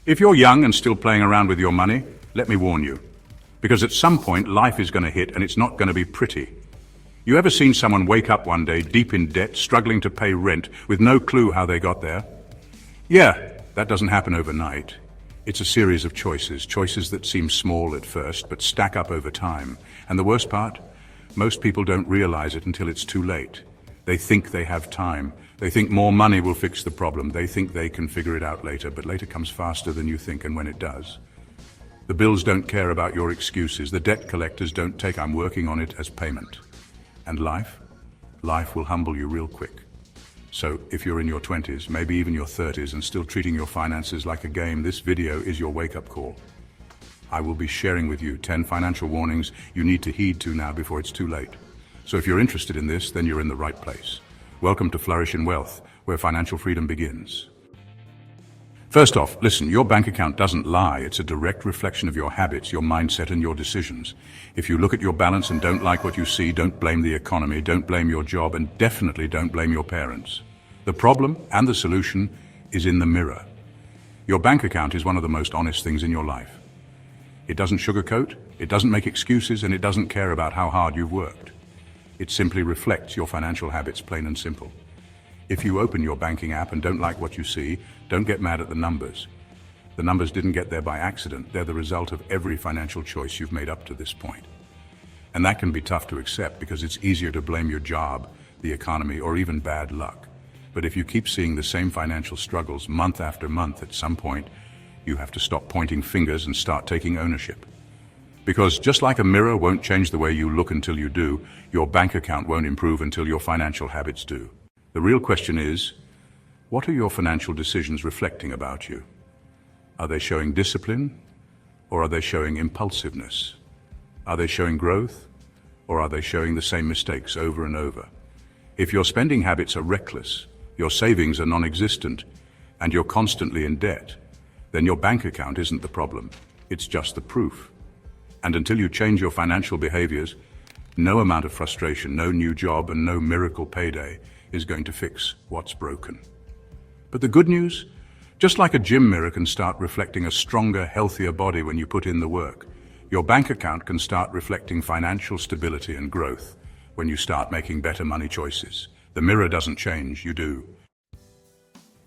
If you're young and still playing around with your money, let me warn you. Because at some point, life is going to hit and it's not going to be pretty. You ever seen someone wake up one day deep in debt, struggling to pay rent, with no clue how they got there? Yeah, that doesn't happen overnight. It's a series of choices that seem small at first, but stack up over time. And the worst part? Most people don't realize it until it's too late. They think they have time. They think more money will fix the problem. They think they can figure it out later, but later comes faster than you think, and when it does. The bills don't care about your excuses. The debt collectors don't take "I'm working on it" as payment. And life will humble you real quick. So if you're in your 20s, maybe even your 30s, and still treating your finances like a game, this video is your wake-up call. I will be sharing with you 10 financial warnings you need to heed to now before it's too late. So if you're interested in this, then you're in the right place. Welcome to Flourish in Wealth, where financial freedom begins. First off, listen, your bank account doesn't lie. It's a direct reflection of your habits, your mindset, and your decisions. If you look at your balance and don't like what you see, don't blame the economy, don't blame your job, and definitely don't blame your parents. The problem and the solution is in the mirror. Your bank account is one of the most honest things in your life. It doesn't sugarcoat, it doesn't make excuses, and it doesn't care about how hard you've worked. It simply reflects your financial habits, plain and simple. If you open your banking app and don't like what you see, don't get mad at the numbers. The numbers didn't get there by accident. They're the result of every financial choice you've made up to this point. And that can be tough to accept because it's easier to blame your job, the economy, or even bad luck. But if you keep seeing the same financial struggles month after month, at some point, you have to stop pointing fingers and start taking ownership. Because just like a mirror won't change the way you look until you do, your bank account won't improve until your financial habits do. The real question is, what are your financial decisions reflecting about you? Are they showing discipline, or are they showing impulsiveness? Are they showing growth, or are they showing the same mistakes over and over? If your spending habits are reckless, your savings are non-existent, and you're constantly in debt, then your bank account isn't the problem. It's just the proof. And until you change your financial behaviors, no amount of frustration, no new job, and no miracle payday is going to fix what's broken. But the good news? Just like a gym mirror can start reflecting a stronger, healthier body when you put in the work, your bank account can start reflecting financial stability and growth when you start making better money choices. The mirror doesn't change, you do.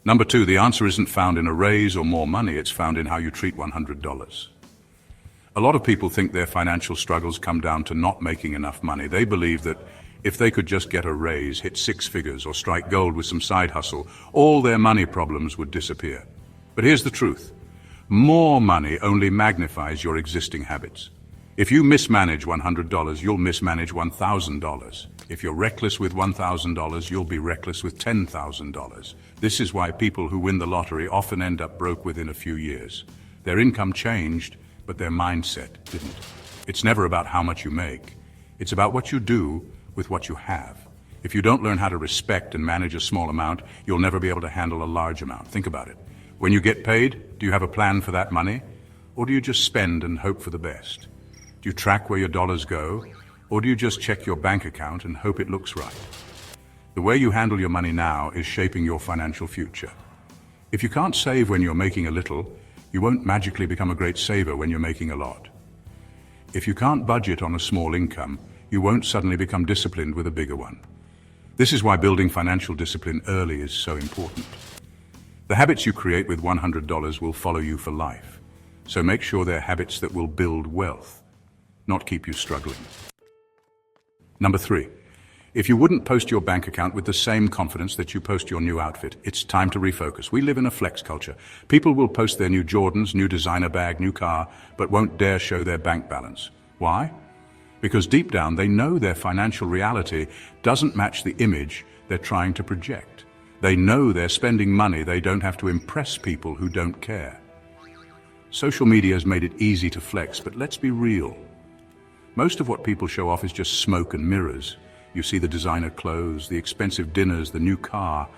Number 2, the answer isn't found in a raise or more money, it's found in how you treat $100. A lot of people think their financial struggles come down to not making enough money. They believe that if they could just get a raise, hit 6 figures, or strike gold with some side hustle, all their money problems would disappear. But here's the truth. More money only magnifies your existing habits. If you mismanage $100, you'll mismanage $1,000. If you're reckless with $1,000, you'll be reckless with $10,000. This is why people who win the lottery often end up broke within a few years. Their income changed, but their mindset didn't. It's never about how much you make. It's about what you do with what you have. If you don't learn how to respect and manage a small amount, you'll never be able to handle a large amount. Think about it. When you get paid, do you have a plan for that money? Or do you just spend and hope for the best? Do you track where your dollars go? Or do you just check your bank account and hope it looks right? The way you handle your money now is shaping your financial future. If you can't save when you're making a little, you won't magically become a great saver when you're making a lot. If you can't budget on a small income, you won't suddenly become disciplined with a bigger one. This is why building financial discipline early is so important. The habits you create with $100 will follow you for life. So make sure they're habits that will build wealth, not keep you struggling. Number 3, if you wouldn't post your bank account with the same confidence that you post your new outfit, it's time to refocus. We live in a flex culture. People will post their new Jordans, new designer bag, new car, but won't dare show their bank balance. Why? Because deep down they know their financial reality doesn't match the image they're trying to project. They know they're spending money they don't have to impress people who don't care. Social media has made it easy to flex, but let's be real. Most of what people show off is just smoke and mirrors. You see the designer clothes, the expensive dinners, the new car,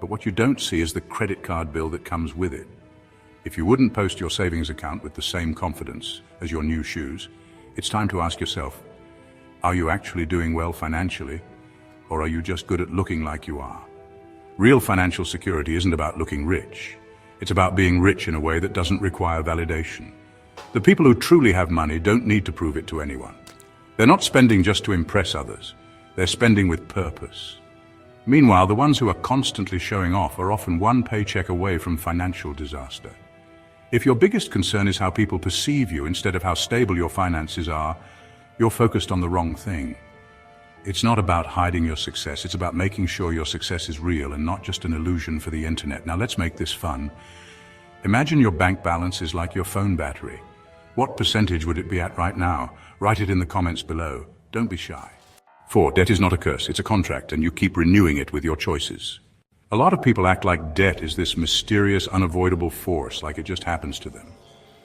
but what you don't see is the credit card bill that comes with it. If you wouldn't post your savings account with the same confidence as your new shoes, it's time to ask yourself, are you actually doing well financially, or are you just good at looking like you are? Real financial security isn't about looking rich. It's about being rich in a way that doesn't require validation. The people who truly have money don't need to prove it to anyone. They're not spending just to impress others. They're spending with purpose. Meanwhile, the ones who are constantly showing off are often one paycheck away from financial disaster. If your biggest concern is how people perceive you instead of how stable your finances are, you're focused on the wrong thing. It's not about hiding your success, it's about making sure your success is real and not just an illusion for the internet. Now let's make this fun. Imagine your bank balance is like your phone battery. What percentage would it be at right now? Write it in the comments below. Don't be shy. 4. Debt is not a curse, it's a contract, and you keep renewing it with your choices. A lot of people act like debt is this mysterious, unavoidable force, like it just happens to them.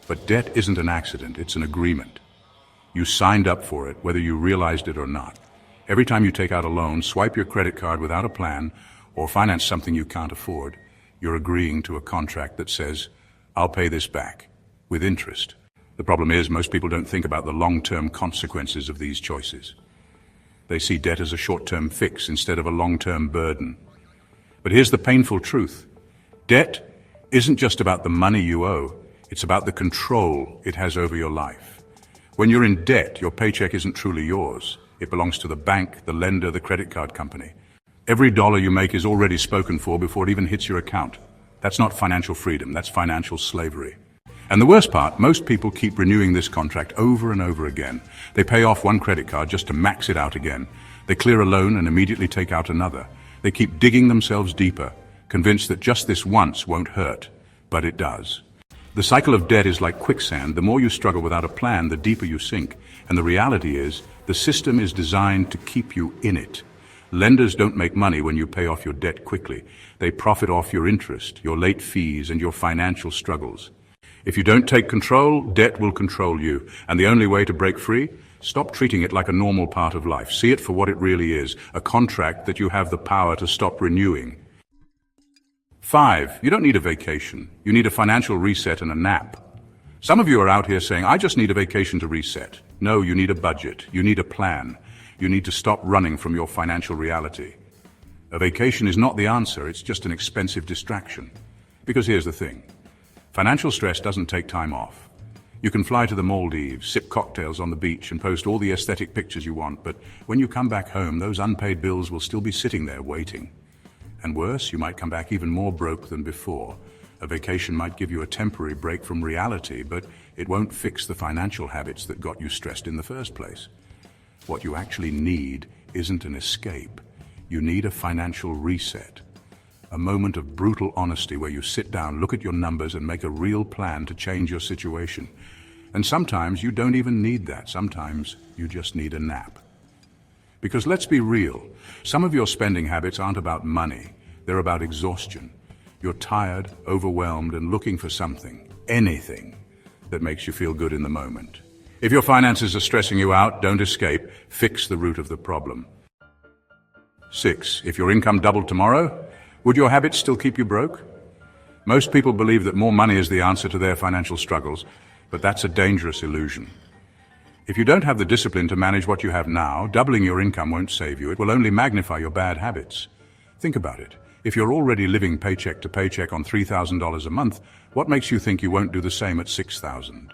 But debt isn't an accident, it's an agreement. You signed up for it, whether you realized it or not. Every time you take out a loan, swipe your credit card without a plan, or finance something you can't afford, you're agreeing to a contract that says, I'll pay this back, with interest. The problem is, most people don't think about the long-term consequences of these choices. They see debt as a short-term fix instead of a long-term burden. But here's the painful truth. Debt isn't just about the money you owe, it's about the control it has over your life. When you're in debt, your paycheck isn't truly yours. It belongs to the bank, the lender, the credit card company. Every dollar you make is already spoken for before it even hits your account. That's not financial freedom, that's financial slavery. And the worst part, most people keep renewing this contract over and over again. They pay off one credit card just to max it out again. They clear a loan and immediately take out another. They keep digging themselves deeper, convinced that just this once won't hurt, but it does. The cycle of debt is like quicksand. The more you struggle without a plan, the deeper you sink. And the reality is, the system is designed to keep you in it. Lenders don't make money when you pay off your debt quickly. They profit off your interest, your late fees, and your financial struggles. If you don't take control, debt will control you. And the only way to break free? Stop treating it like a normal part of life. See it for what it really is, a contract that you have the power to stop renewing. 5. You don't need a vacation. You need a financial reset and a nap. Some of you are out here saying, I just need a vacation to reset. No, you need a budget. You need a plan. You need to stop running from your financial reality. A vacation is not the answer, it's just an expensive distraction. Because here's the thing. Financial stress doesn't take time off. You can fly to the Maldives, sip cocktails on the beach, and post all the aesthetic pictures you want, but when you come back home, those unpaid bills will still be sitting there waiting. And worse, you might come back even more broke than before. A vacation might give you a temporary break from reality, but it won't fix the financial habits that got you stressed in the first place. What you actually need isn't an escape. You need a financial reset. A moment of brutal honesty where you sit down, look at your numbers, and make a real plan to change your situation. And sometimes you don't even need that. Sometimes you just need a nap. Because let's be real, some of your spending habits aren't about money. They're about exhaustion. You're tired, overwhelmed, and looking for something, anything, that makes you feel good in the moment. If your finances are stressing you out, don't escape. Fix the root of the problem. 6. If your income doubled tomorrow, would your habits still keep you broke? Most people believe that more money is the answer to their financial struggles, but that's a dangerous illusion. If you don't have the discipline to manage what you have now, doubling your income won't save you. It will only magnify your bad habits. Think about it. If you're already living paycheck to paycheck on $3,000 a month, what makes you think you won't do the same at $6,000?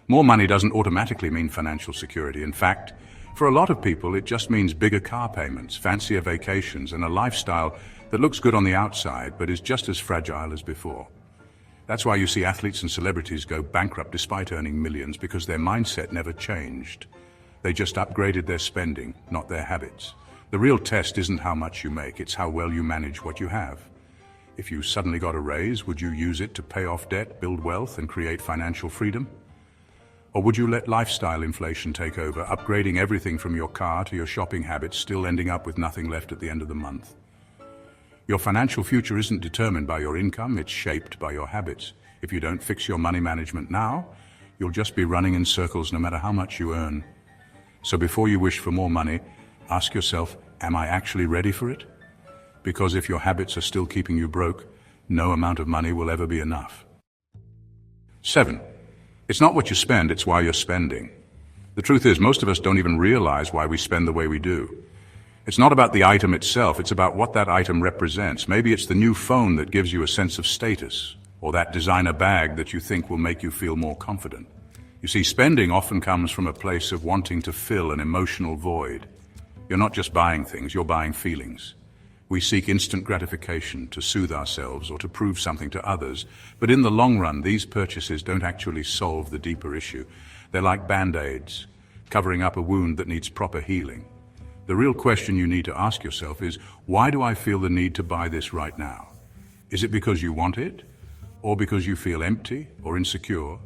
More money doesn't automatically mean financial security. In fact, for a lot of people, it just means bigger car payments, fancier vacations, and a lifestyle that looks good on the outside, but is just as fragile as before. That's why you see athletes and celebrities go bankrupt despite earning millions, because their mindset never changed. They just upgraded their spending, not their habits. The real test isn't how much you make, it's how well you manage what you have. If you suddenly got a raise, would you use it to pay off debt, build wealth, and create financial freedom? Or would you let lifestyle inflation take over, upgrading everything from your car to your shopping habits, still ending up with nothing left at the end of the month? Your financial future isn't determined by your income, it's shaped by your habits. If you don't fix your money management now, you'll just be running in circles no matter how much you earn. So before you wish for more money, ask yourself, am I actually ready for it? Because if your habits are still keeping you broke, no amount of money will ever be enough. 7. It's not what you spend, it's why you're spending. The truth is, most of us don't even realize why we spend the way we do. It's not about the item itself, it's about what that item represents. Maybe it's the new phone that gives you a sense of status, or that designer bag that you think will make you feel more confident. You see, spending often comes from a place of wanting to fill an emotional void. You're not just buying things, you're buying feelings. We seek instant gratification to soothe ourselves or to prove something to others, but in the long run, these purchases don't actually solve the deeper issue. They're like band-aids, covering up a wound that needs proper healing. The real question you need to ask yourself is, why do I feel the need to buy this right now? Is it because you want it? Or because you feel empty or insecure?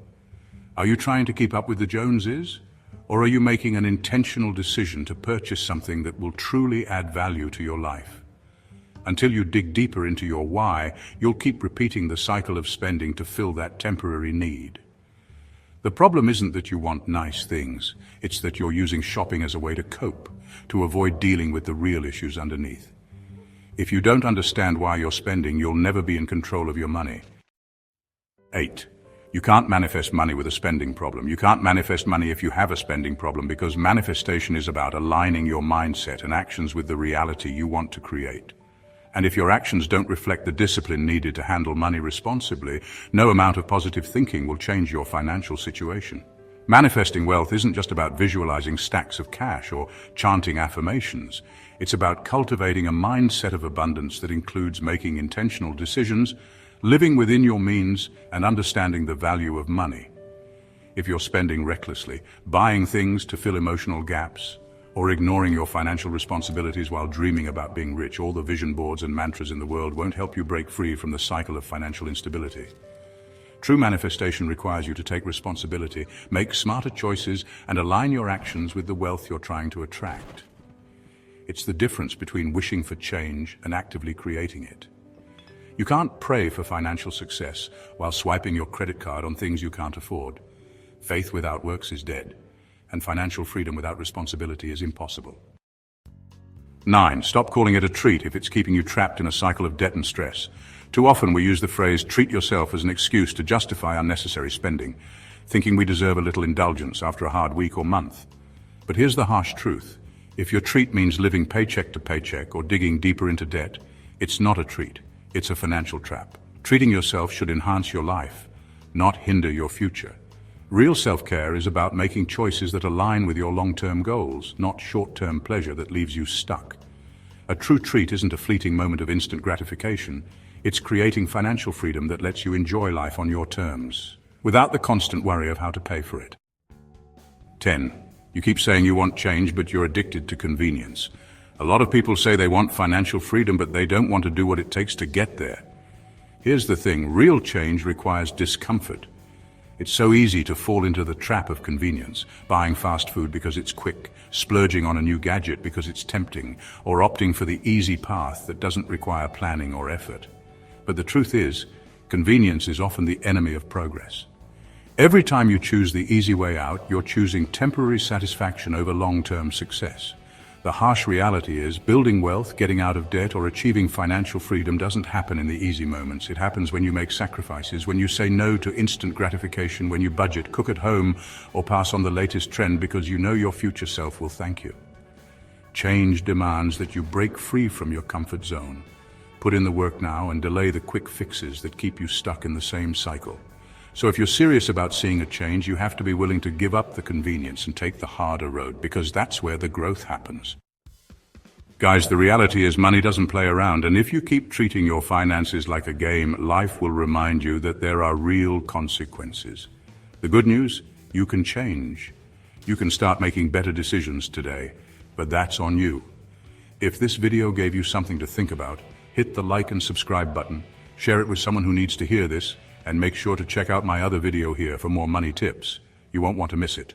Are you trying to keep up with the Joneses? Or are you making an intentional decision to purchase something that will truly add value to your life? Until you dig deeper into your why, you'll keep repeating the cycle of spending to fill that temporary need. The problem isn't that you want nice things, it's that you're using shopping as a way to cope, to avoid dealing with the real issues underneath. If you don't understand why you're spending, you'll never be in control of your money. 8. You can't manifest money with a spending problem. You can't manifest money if you have a spending problem, because manifestation is about aligning your mindset and actions with the reality you want to create. And if your actions don't reflect the discipline needed to handle money responsibly, no amount of positive thinking will change your financial situation. Manifesting wealth isn't just about visualizing stacks of cash or chanting affirmations. It's about cultivating a mindset of abundance that includes making intentional decisions, living within your means, and understanding the value of money. If you're spending recklessly, buying things to fill emotional gaps, or ignoring your financial responsibilities while dreaming about being rich, all the vision boards and mantras in the world won't help you break free from the cycle of financial instability. True manifestation requires you to take responsibility, make smarter choices, and align your actions with the wealth you're trying to attract. It's the difference between wishing for change and actively creating it. You can't pray for financial success while swiping your credit card on things you can't afford. Faith without works is dead, and financial freedom without responsibility is impossible. 9. Stop calling it a treat if it's keeping you trapped in a cycle of debt and stress. Too often we use the phrase treat yourself as an excuse to justify unnecessary spending, thinking we deserve a little indulgence after a hard week or month. But here's the harsh truth. If your treat means living paycheck to paycheck or digging deeper into debt, it's not a treat. It's a financial trap. Treating yourself should enhance your life, not hinder your future. Real self-care is about making choices that align with your long-term goals, not short-term pleasure that leaves you stuck. A true treat isn't a fleeting moment of instant gratification. It's creating financial freedom that lets you enjoy life on your terms, without the constant worry of how to pay for it. 10. You keep saying you want change, but you're addicted to convenience. A lot of people say they want financial freedom, but they don't want to do what it takes to get there. Here's the thing, real change requires discomfort. It's so easy to fall into the trap of convenience, buying fast food because it's quick, splurging on a new gadget because it's tempting, or opting for the easy path that doesn't require planning or effort. But the truth is, convenience is often the enemy of progress. Every time you choose the easy way out, you're choosing temporary satisfaction over long-term success. The harsh reality is, building wealth, getting out of debt, or achieving financial freedom doesn't happen in the easy moments. It happens when you make sacrifices, when you say no to instant gratification, when you budget, cook at home, or pass on the latest trend because you know your future self will thank you. Change demands that you break free from your comfort zone. Put in the work now and delay the quick fixes that keep you stuck in the same cycle. So if you're serious about seeing a change, you have to be willing to give up the convenience and take the harder road, because that's where the growth happens. Guys, the reality is money doesn't play around, and if you keep treating your finances like a game, life will remind you that there are real consequences. The good news? You can change. You can start making better decisions today, but that's on you. If this video gave you something to think about, hit the like and subscribe button, share it with someone who needs to hear this, and make sure to check out my other video here for more money tips. You won't want to miss it.